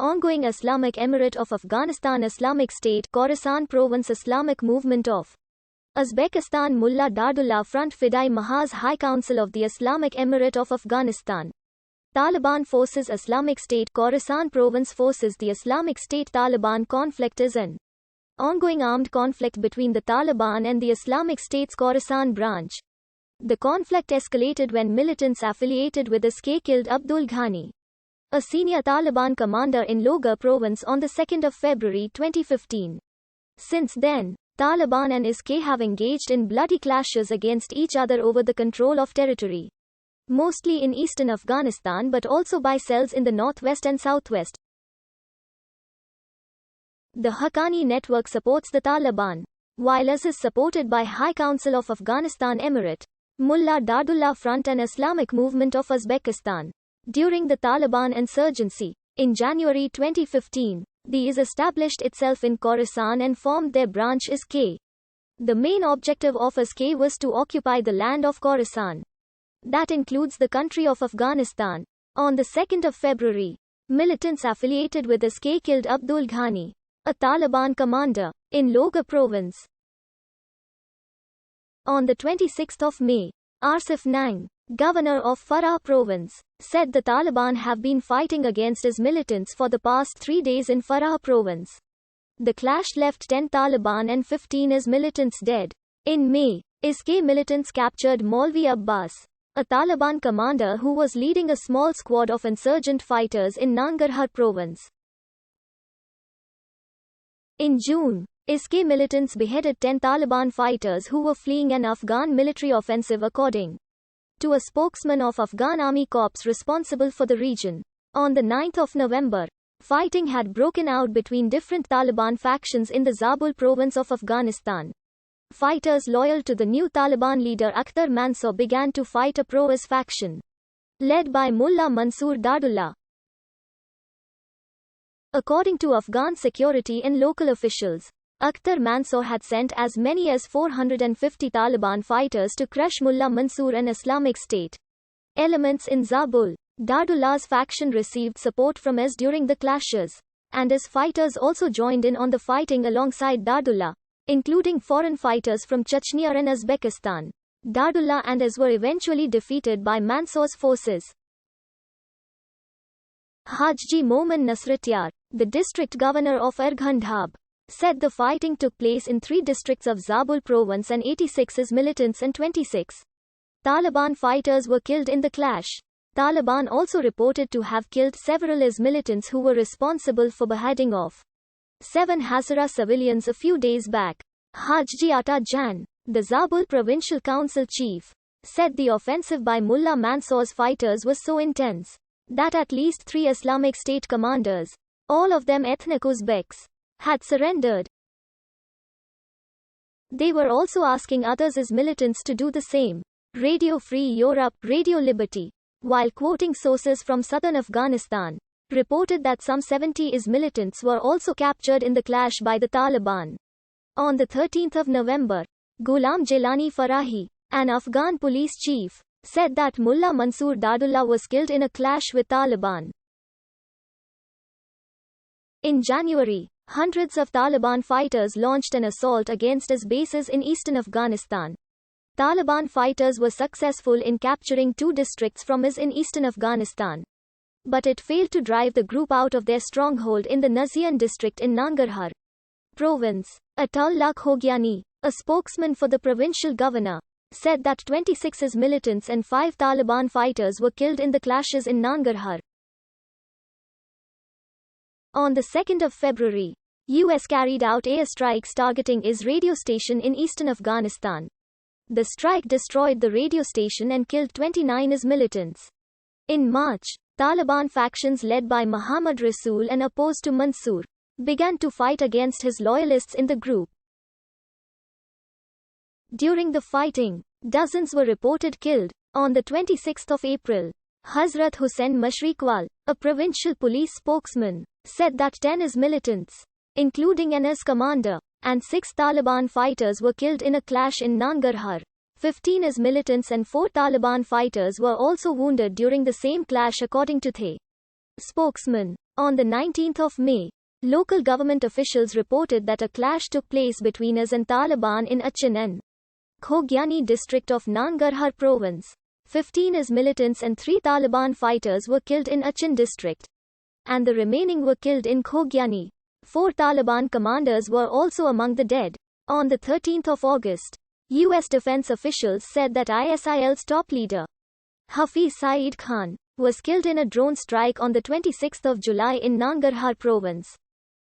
Ongoing Islamic Emirate of Afghanistan Islamic State Khorasan Province Islamic Movement of Uzbekistan Mullah Dadullah Front Fidai Mahaz High Council of the Islamic Emirate of Afghanistan Taliban Forces Islamic State Khorasan Province Forces The Islamic State Taliban conflict is an ongoing armed conflict between the Taliban and the Islamic State's Khorasan branch. The conflict escalated when militants affiliated with ISIL killed Abdul Ghani, a senior Taliban commander in Logar province on the 2nd of February 2015. Since then, Taliban and ISIL have engaged in bloody clashes against each other over the control of territory, mostly in eastern Afghanistan but also by cells in the northwest and southwest. The Haqqani network supports the Taliban, while ISIL is supported by High Council of Afghanistan Emirate, Mullah Dadullah Front and Islamic Movement of Uzbekistan. During the Taliban insurgency, in January 2015, the ISIL established itself in Khorasan and formed their branch ISIL. The main objective of ISIL was to occupy the land of Khorasan. That includes the country of Afghanistan. On the 2nd of February, militants affiliated with ISIL killed Abdul Ghani, a Taliban commander, in Logar province. On the 26th of May, Arsif Nang, governor of Farah province, said the Taliban have been fighting against his militants for the past 3 days in Farah province. The clash left 10 Taliban and 15 IS militants dead. In May, ISIL militants captured Maulvi Abbas, a Taliban commander who was leading a small squad of insurgent fighters in Nangarhar province. In June, ISIL militants beheaded 10 Taliban fighters who were fleeing an Afghan military offensive according to a spokesman of Afghan Army Corps responsible for the region. On the 9th of November, fighting had broken out between different Taliban factions in the Zabul province of Afghanistan. Fighters loyal to the new Taliban leader Akhtar Mansour began to fight a pro-IS faction, led by Mullah Mansoor Dadullah. According to Afghan security and local officials, Akhtar Mansour had sent as many as 450 Taliban fighters to crush Mullah Mansoor and Islamic State elements in Zabul. Dadullah's faction received support from IS during the clashes, and his fighters also joined in on the fighting alongside Dadullah, including foreign fighters from Chechnya and Uzbekistan. Dadullah and IS were eventually defeated by Mansour's forces. Hajji Momin Nasratyar, the district governor of Erghandhab, said the fighting took place in 3 districts of Zabul province and 86 IS militants and 26 Taliban fighters were killed in the clash. Taliban also reported to have killed several IS militants who were responsible for beheading of 7 Hazara civilians a few days back. Hajji Ata Jan, the Zabul provincial council chief, said the offensive by Mullah Mansour's fighters was so intense that at least 3 Islamic State commanders, all of them ethnic Uzbeks, had surrendered. They were also asking others as militants to do the same. Radio Free Europe, Radio Liberty, while quoting sources from southern Afghanistan, reported that some 70 IS militants were also captured in the clash by the Taliban. On the 13th of November, Ghulam Jailani Farahi, an Afghan police chief, said that Mullah Mansoor Dadullah was killed in a clash with Taliban. In January, hundreds of Taliban fighters launched an assault against IS bases in eastern Afghanistan. Taliban fighters were successful in capturing 2 districts from IS in eastern Afghanistan, but it failed to drive the group out of their stronghold in the Nazian district in Nangarhar province. Atul Lakhoghyani, a spokesman for the provincial governor, said that 26 IS militants and 5 Taliban fighters were killed in the clashes in Nangarhar. On the 2nd of February, US carried out airstrikes targeting IS radio station in eastern Afghanistan. The strike destroyed the radio station and killed 29 IS militants. In March, Taliban factions led by Muhammad Rasul and opposed to Mansoor began to fight against his loyalists in the group. During the fighting, dozens were reported killed. On the 26th of April, Hazrat Hussain Mashriqwal, a provincial police spokesman, said that 10 IS militants, including an IS commander, and 6 Taliban fighters were killed in a clash in Nangarhar. 15 IS militants and 4 Taliban fighters were also wounded during the same clash according to THE. Spokesman. On the 19th of May, local government officials reported that a clash took place between IS and Taliban in Achin and Khogyani district of Nangarhar province. 15 IS militants and 3 Taliban fighters were killed in Achin district, and the remaining were killed in Khogyani. 4 Taliban commanders were also among the dead. On the 13th of August, U.S. defense officials said that ISIL's top leader, Hafiz Saeed Khan, was killed in a drone strike on the 26th of July in Nangarhar province.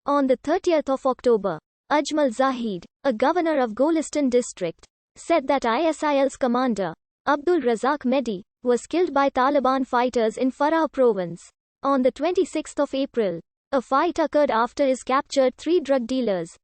On the 30th of October, Ajmal Zahid, a governor of Golistan district, said that ISIL's commander, Abdul Razak Mehdi, was killed by Taliban fighters in Farah province. On the 26th of April, a fight occurred after IS captured 3 drug dealers.